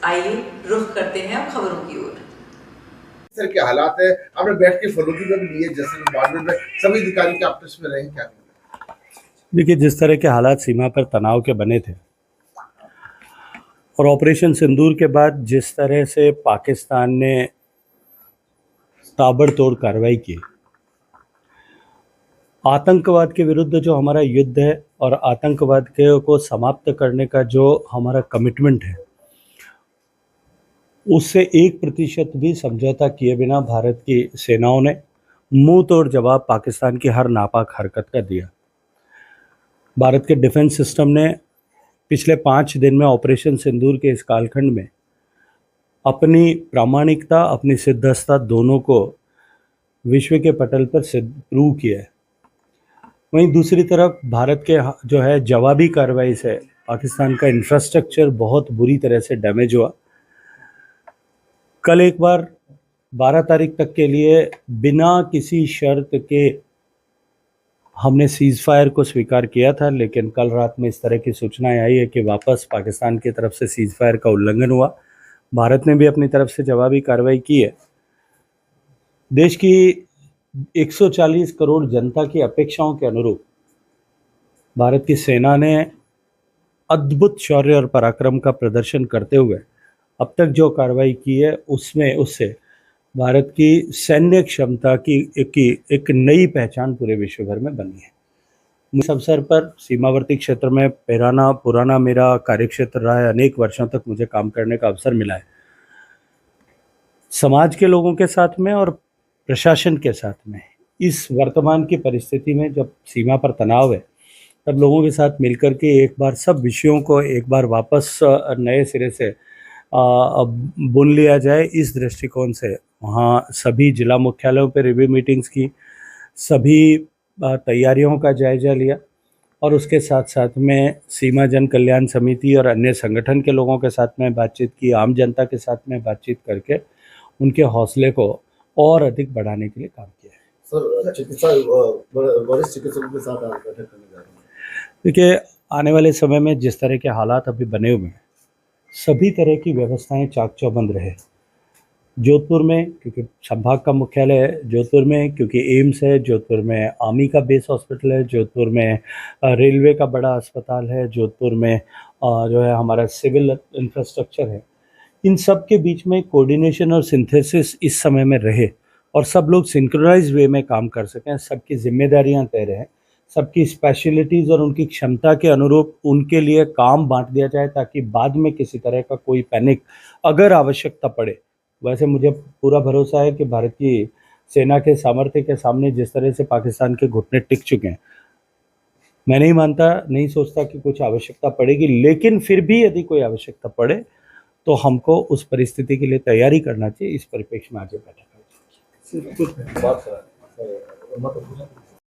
आइए रुख करते हैं अब खबरों की ओर। सर के हालात है, आपने बैठ के फलोदी में भी लिए जैसे बाडमेर में सभी अधिकारी के आपस में रहे, क्या कहना? देखिए, जिस तरह के हालात सीमा पर तनाव के बने थे और ऑपरेशन सिंदूर के बाद जिस तरह से पाकिस्तान ने ताबड़तोड़ कार्रवाई की, आतंकवाद के विरुद्ध जो हमारा युद्ध है और आतंकवाद के को समाप्त करने का जो हमारा कमिटमेंट है, उससे 1% भी समझौता किए बिना भारत की सेनाओं ने मुंह तोड़ जवाब पाकिस्तान की हर नापाक हरकत का दिया। भारत के डिफेंस सिस्टम ने पिछले 5 दिन में ऑपरेशन सिंदूर के इस कालखंड में अपनी प्रामाणिकता, अपनी सिद्धस्ता दोनों को विश्व के पटल पर प्रूव किया है। वहीं दूसरी तरफ भारत के जो है जवाबी कार्रवाई से पाकिस्तान का इंफ्रास्ट्रक्चर बहुत बुरी तरह से डैमेज हुआ। कल एक बार 12 तारीख तक के लिए बिना किसी शर्त के हमने सीज़ फायर को स्वीकार किया था, लेकिन कल रात में इस तरह की सूचनाएं आई है कि वापस पाकिस्तान की तरफ से सीज़ फायर का उल्लंघन हुआ। भारत ने भी अपनी तरफ से जवाबी कार्रवाई की है। देश की 140 करोड़ जनता की अपेक्षाओं के अनुरूप भारत की सेना ने अद्भुत शौर्य और पराक्रम का प्रदर्शन करते हुए अब तक जो कार्रवाई की है उससे भारत की सैन्य क्षमता की एक नई पहचान पूरे विश्व भर में बनी है। इस अवसर पर सीमावर्ती क्षेत्र में पुराना मेरा कार्यक्षेत्र रहा है। अनेक वर्षों तक मुझे काम करने का अवसर मिला है समाज के लोगों के साथ में और प्रशासन के साथ में। इस वर्तमान की परिस्थिति में जब सीमा पर तनाव है, तब लोगों के साथ मिलकर के एक बार सब विषयों को एक बार वापस नए सिरे से बुन लिया जाए, इस दृष्टिकोण से वहाँ सभी जिला मुख्यालयों पर रिव्यू मीटिंग्स की, सभी तैयारियों का जायजा लिया और उसके साथ साथ में सीमा जन कल्याण समिति और अन्य संगठन के लोगों के साथ में बातचीत की, आम जनता के साथ में बातचीत करके उनके हौसले को और अधिक बढ़ाने के लिए काम किया है। सर, वरिष्ठ चिकित्सकों के साथ आप बैठक करने जा रहे हैं। देखिए, आने वाले समय में जिस तरह के हालात अभी बने हुए हैं, सभी तरह की व्यवस्थाएं चाक चौबंद रहे। जोधपुर में क्योंकि संभाग का मुख्यालय है, जोधपुर में क्योंकि एम्स है, जोधपुर में आर्मी का बेस हॉस्पिटल है, जोधपुर में रेलवे का बड़ा अस्पताल है, जोधपुर में जो है हमारा सिविल इंफ्रास्ट्रक्चर है। इन सब के बीच में कोऑर्डिनेशन और सिंथेसिस इस समय में रहे और सब लोग सिंक्रोनाइज वे में काम कर सकें, सबकी जिम्मेदारियां तय रहें, सबकी स्पेशलिटीज़ और उनकी क्षमता के अनुरूप उनके लिए काम बांट दिया जाए, ताकि बाद में किसी तरह का कोई पैनिक अगर आवश्यकता पड़े। वैसे मुझे पूरा भरोसा है कि भारत की सेना के सामर्थ्य के सामने जिस तरह से पाकिस्तान के घुटने टिक चुके हैं, मैं नहीं सोचता कि कुछ आवश्यकता पड़ेगी। लेकिन फिर भी यदि कोई आवश्यकता पड़े तो हमको उस परिस्थिति के लिए तैयारी करना चाहिए। इस परिप्रेक्ष्य में आज बैठक